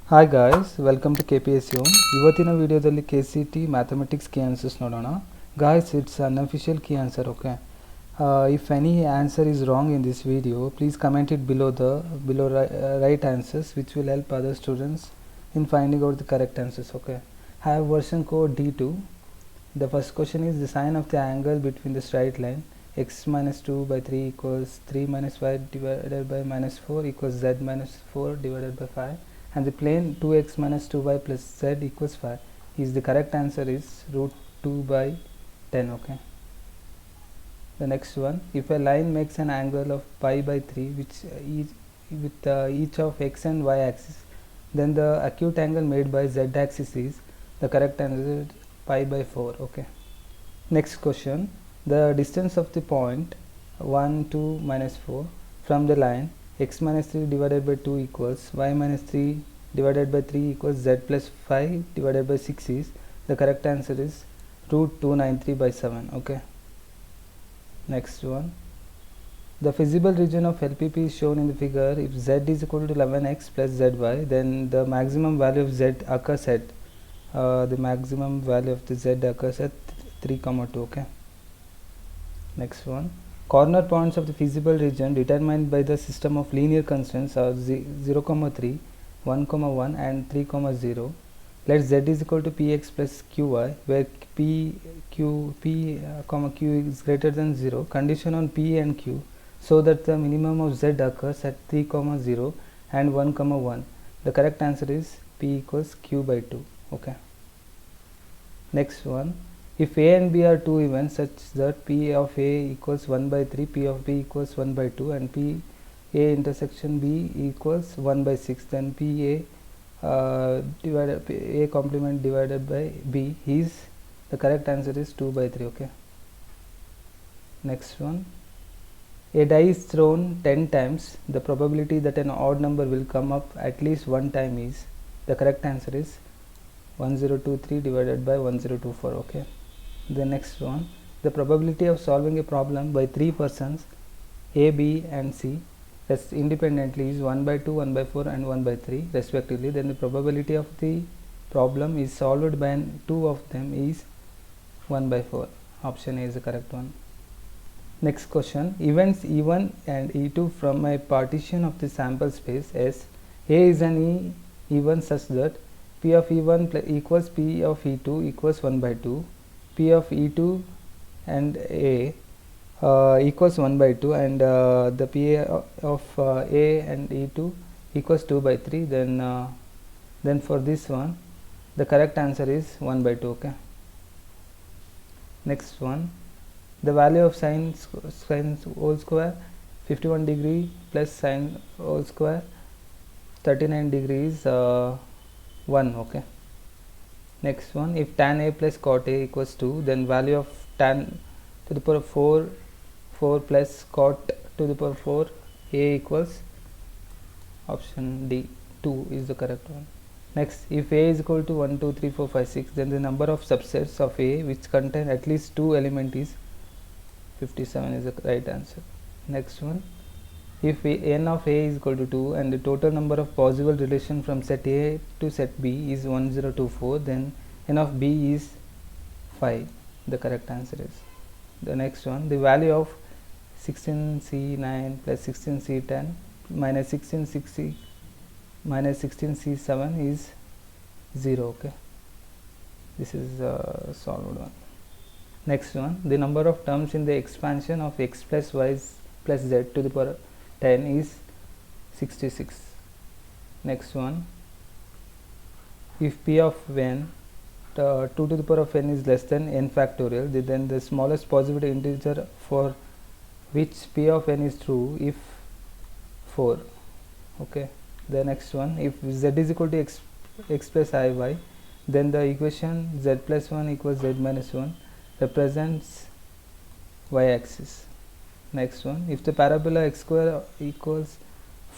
Hi guys, welcome to KPSU. ಇವತ್ತಿನ ವಿಡಿಯೋದಲ್ಲಿ KCT mathematics key answers ನೋಡೋಣ. Guys, it's unofficial key answer. Okay, if any answer is wrong in this video, please comment it below right answers, which will help other students in finding out the correct answers. Okay, I have version code D2. The first question is the sine of the angle between the straight line x minus 2 by 3 equals 3 minus 5 divided by minus 4 equals z minus 4 divided by 5, and the plane 2x minus 2y plus z equals 5. Is the correct answer is root 2 by 10. Okay, the next one, if a line makes an angle of pi by 3 which with each of x and y axis, then the acute angle made by z axis is, the correct answer is pi by 4. Okay, next question, the distance of the point 1 2 minus 4 from the line x minus 3 divided by 2 equals y minus 3 divided by 3 equals z plus 5 divided by 6 is, the correct answer is root 293 by 7. Okay, next one, the feasible region of LPP is shown in the figure. If z is equal to 11x plus zy, then the maximum value of z occurs at the maximum value of the z occurs at 3, 2. Okay, next one, corner points of the feasible region determined by the system of linear constants are 0, 3, 1, 1 and 3, 0. Let z is equal to px plus qy, where q is greater than 0, condition on p and q, so that the minimum of z occurs at 3, 0 and 1, 1. The correct answer is p equals q by 2. Okay, next one, if a and b are two events such that p of a equals 1 by 3, p of b equals 1 by 2 and p a intersection b equals 1 by 6, then p a divided a complement divided by b is, the correct answer is 2 by 3. Okay, next one, a die is thrown 10 times, the probability that an odd number will come up at least one time is, the correct answer is 1023 divided by 1024. Okay, the next one, the probability of solving a problem by 3 persons a, b and c that's independently is 1 by 2, 1 by 4 and 1 by 3 respectively, then the probability of the problem is solved by two of them is 1 by 4. Option A is the correct one. Next question, events E1 and E2 from a partition of the sample space S. A is an E1 such that P of E1 equals P of E2 equals 1 by 2, P of E2 and A equals 1 by 2, and the PA of A and E2 equals 2 by 3, then for this one the correct answer is 1 by 2. Okay, next one, the value of sine whole square 51 degree plus sine whole square 39 degrees 1. Okay, next one, if tan a plus cot a equals 2, then value of tan to the power 4 plus cot to the power 4 a equals, option D, 2 is the correct one. Next, if a is equal to 1 2 3 4 5 6, then the number of subsets of a which contain at least two elements is 57 is the right answer. Next one, if n of a is equal to 2 and the total number of possible relation from set a to set b is 1024, then n of b is 5. The correct answer is. The next one, the value of 16c9 plus 16c10 minus 16c minus 16c7 is 0. Okay, this is solved one. Next one, the number of terms in the expansion of x plus y plus z to the power 10 is 66. Next one, if p of n 2 to the power of n is less than n factorial, then the smallest possible integer for which p of n is true if 4. Okay, the next one, if z is equal to x plus iy, then the equation z plus 1 equals z minus 1 represents y axis. Next one, if the parabola x square equals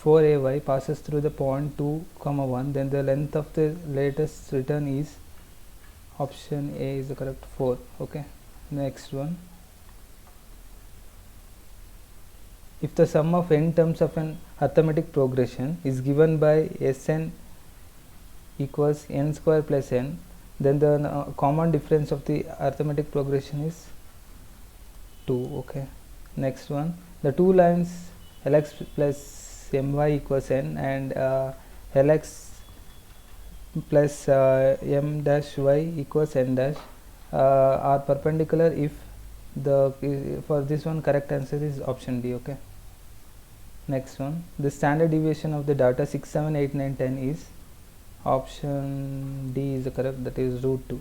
4ay passes through the point 2, 1, then the length of the latest return is, option A is the correct, 4. Okay, next one, if the sum of n terms of an arithmetic progression is given by Sn equals n square plus n, then the common difference of the arithmetic progression is 2. Okay, next one, the two lines Lx plus my equals n and Lx plus m dash y equals n dash are perpendicular if the for this one correct answer is option D. Okay, next one, the standard deviation of the data 6, 7, 8, 9, 10 is option D is the correct, that is root 2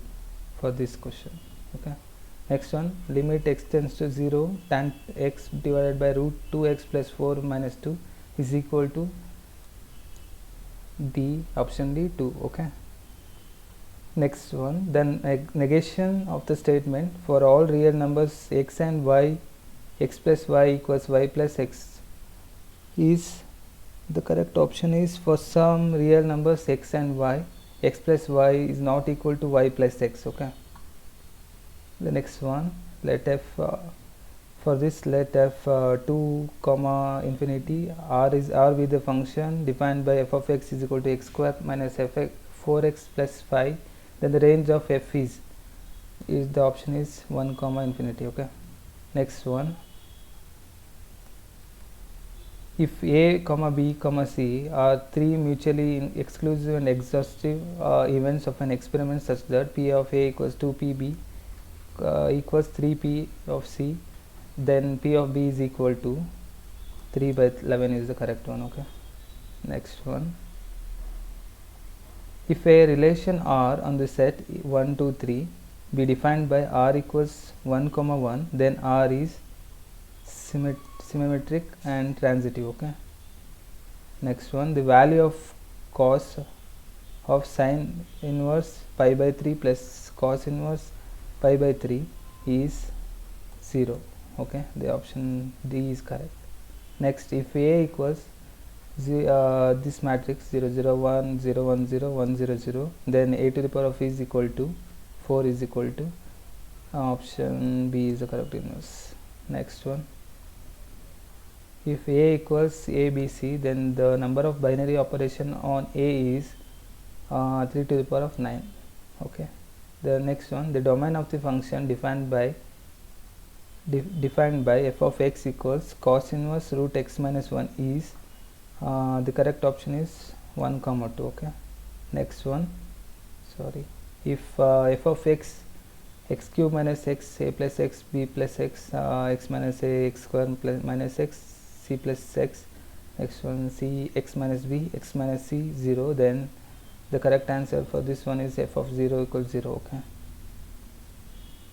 for this question. Okay, next one, limit x tends to 0 tan x divided by root 2x plus 4 minus 2 is equal to D, option D 2. Okay, next one, then negation of the statement for all real numbers x and y, x plus y equals y plus x is, the correct option is for some real numbers x and y, x plus y is not equal to y plus x. Okay, the next one, let f for this let f 2 comma infinity r be the function defined by f of x is equal to x square minus f 4x plus 5, then the range of f is the option is 1 comma infinity. Okay, next one, if a comma b comma c are three mutually exclusive and exhaustive events of an experiment such that p of a equals 2pb equals 3p of c, then p of b is equal to 3 by 11 is the correct one. Okay, next one, if a relation R on the set 1, 2, 3 be defined by R equals 1 comma 1, then R is symmetric and transitive. Okay, next one, the value of cos of sine inverse pi by 3 plus cos inverse pi by 3 is 0. Okay, the option D is correct. Next, if A equals this matrix 0 0 1 0 1 0 1 0 0, then a to the power of is equal to 4 is equal to option B is the correct inverse. Next one, if a equals abc, then the number of binary operation on a is 3 to the power of 9. Okay, the next one, the domain of the function defined by f of x equals cos inverse root x minus 1 is the correct option is 1 comma 2. Okay, next one, sorry, if f of x x cube minus x a plus x b plus x x minus a x square plus minus x c plus x, next one, c x minus b x minus c 0, then the correct answer for this one is f of 0 equals 0. Okay,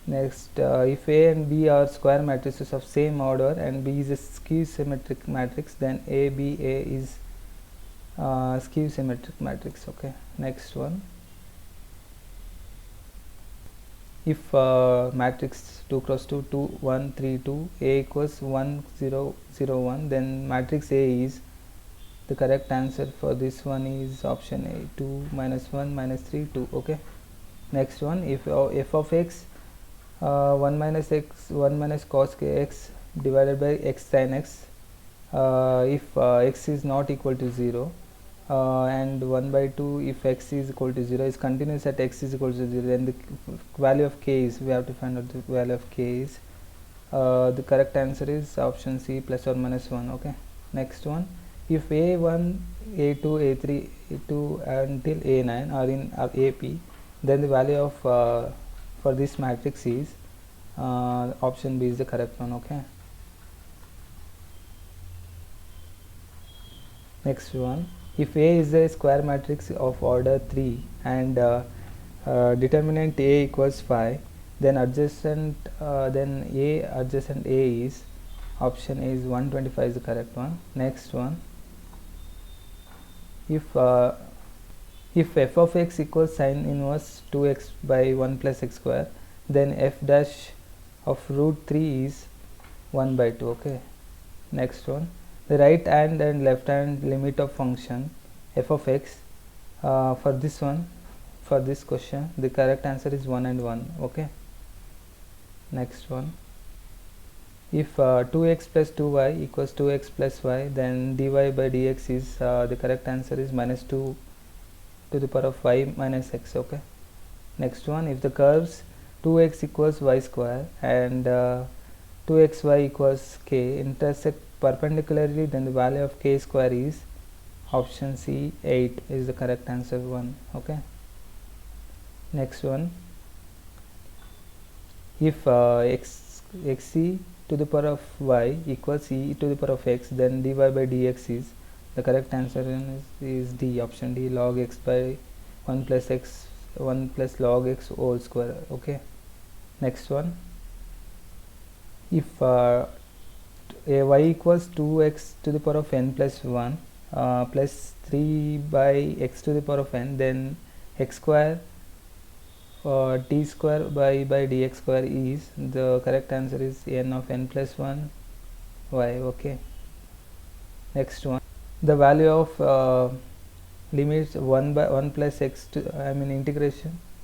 next, if a and b are square matrices of same order and b is a skew symmetric matrix, then a b a is skew symmetric matrix. Okay, next one, if matrix 2 cross 2 2 1 3 2 a equals 1 0 0 1, then matrix A is, the correct answer for this one is option A 2 minus 1 minus 3 2. Okay, next one, if f of x 1 minus x 1 minus cos kx divided by x sin x, if x is not equal to 0 and 1 by 2 if x is equal to 0 is continuous at x is equal to 0, then the value of k is, we have to find out the value of k is, the correct answer is option C plus or minus 1. Okay, next one, if a1 a2 a3 a2 until a9 are in AP, then the value of for this matrix is option B is the correct one. Okay, next one, if A is a square matrix of order 3 and determinant A equals 5, then adjacent then A adjacent A is, option A is 125 is the correct one. Next one, if f of x equals sine inverse 2x by 1 plus x square, then f dash of root 3 is 1 by 2. Okay, next one, the right hand and left hand limit of function f of x, for this one, for this question the correct answer is 1 and 1. Okay, next one, if 2x plus 2y equals 2x plus y, then dy by dx is, the correct answer is minus 2 to the power of y minus x. Okay. Next one, if the curves 2x equals y square and 2xy equals k intersect perpendicularly, then the value of k square is option C 8 is the correct answer. 1. Okay. Next one, if xc to the power of y equals e to the power of x, then dy by dx is the correct answer is D, option D, log x by 1 plus x 1 plus log x whole square. Okay. Next one, if y equals 2x to the power of n plus 1 plus 3 by x to the power of n, then x square t square by dx square is the correct answer is n of n plus 1 y. Okay. Next one, the value of limits 1 by 1 plus x to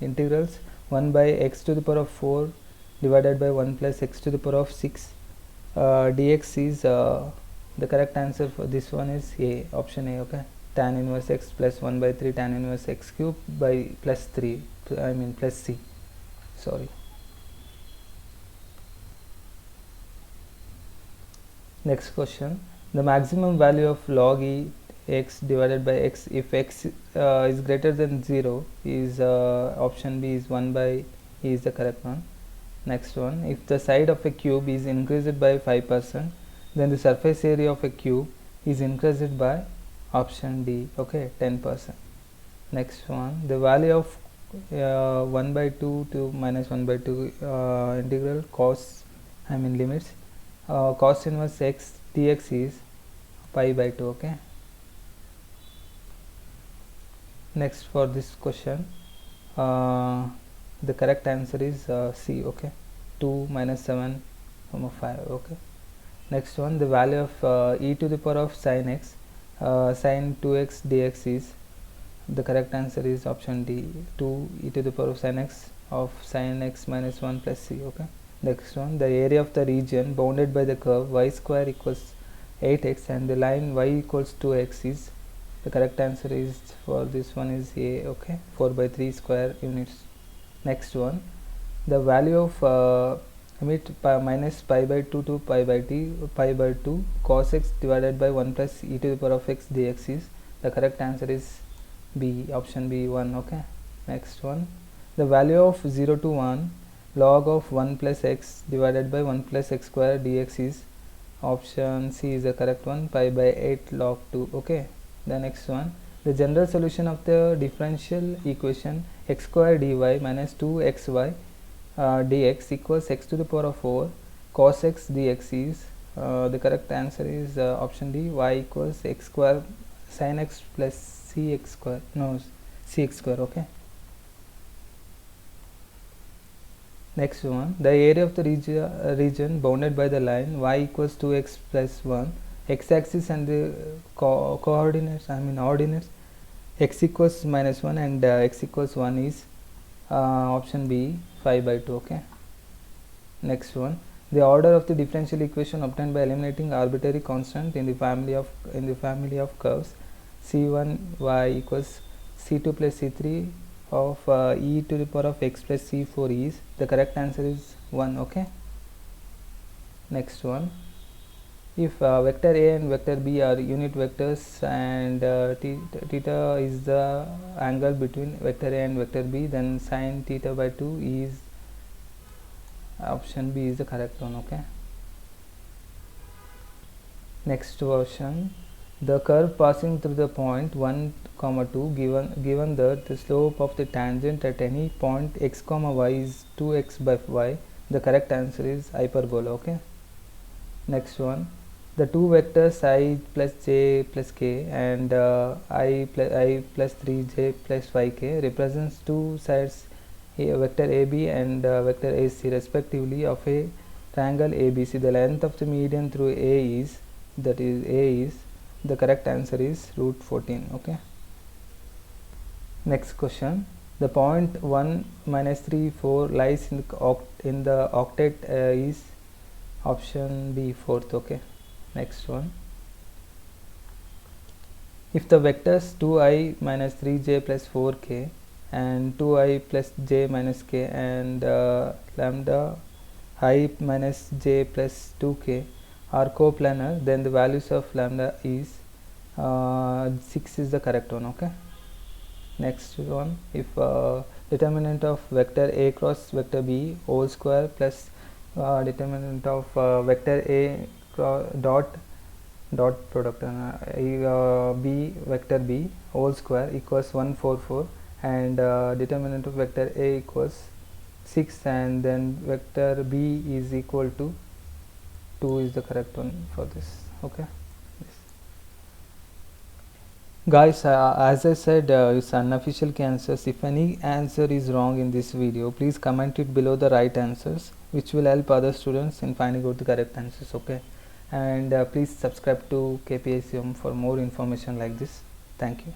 integrals 1 by x to the power of 4 divided by 1 plus x to the power of 6 dx is the correct answer for this one is A, option A. Okay. Tan inverse x plus 1 by 3 tan inverse x cube by plus 3 plus C, sorry. Next question, the maximum value of log e x divided by x if x is greater than 0 is option B is 1 by E is the correct one. Next one, if the side of a cube is increased by 5%, then the surface area of a cube is increased by option D, okay, 10%. Next one, the value of 1 by 2 to minus 1 by 2 integral cos limits cos inverse x dx is pi by 2. Okay. Next, for this question the correct answer is C. Okay. 2 minus 7 comma 5. Okay. Next one, the value of e to the power of sin x sin 2x dx is the correct answer is option D, 2 e to the power of sin x of sin x minus 1 plus C. Okay. Next one, the area of the region bounded by the curve y square equals 8x and the line y equals 2x is the correct answer is for this one is A. Okay. 4 by 3 square units. Next one, the value of limit minus pi by 2 to pi by 2 cos x divided by 1 plus e to the power of x dx is the correct answer is B, option B, 1. Okay. Next one, the value of 0 to 1 log of 1 plus x divided by 1 plus x square dx is option C is the correct one, pi by 8 log 2. Okay. The next one, the general solution of the differential equation x square dy minus 2xy dx equals x to the power of 4 cos x dx is the correct answer is option D, y equals x square sin x plus cx square, no, cx square. Okay. Next one, the area of the region bounded by the line y equals 2x plus 1 x axis and the coordinates ordinates x equals minus 1 and x equals 1 is option B, 5 by 2. Okay. Next one, the order of the differential equation obtained by eliminating arbitrary constant in the family of curves c1y equals c2 plus c3 of e to the power of x plus c4 is the correct answer is 1. Okay. Next one, if vector A and vector B are unit vectors and theta is the angle between vector A and vector B, then sin theta by 2 is option B is the correct one. Okay. Next question, the curve passing through the point 1 comma 2 given that the slope of the tangent at any point x comma y is 2x by y, the correct answer is hyperbola. Okay. Next one, the two vectors I plus j plus k and I plus 3j plus 5k represents two sides vector AB and vector AC respectively of a triangle ABC. The length of the median through A is the correct answer is root 14. Okay. Next question, the point 1 minus 3 4 lies in the octet is option B, 4th. Okay. Next one, if the vectors 2i minus 3j plus 4k and 2i plus j minus k and lambda I minus j plus 2k are coplanar, then the values of lambda is 6 is the correct one. Okay, next one, if determinant of vector a cross vector b whole square plus determinant of vector a dot product b vector b whole square equals 144 and determinant of vector a equals 6 and then vector b is equal to 2 is the correct one for this. Okay, yes. Guys, as I said, it's unofficial key answers. If any answer is wrong in this video, please comment it below the right answers, which will help other students in finding out the correct answers. Okay, and please subscribe to KPSCM for more information like this. Thank you.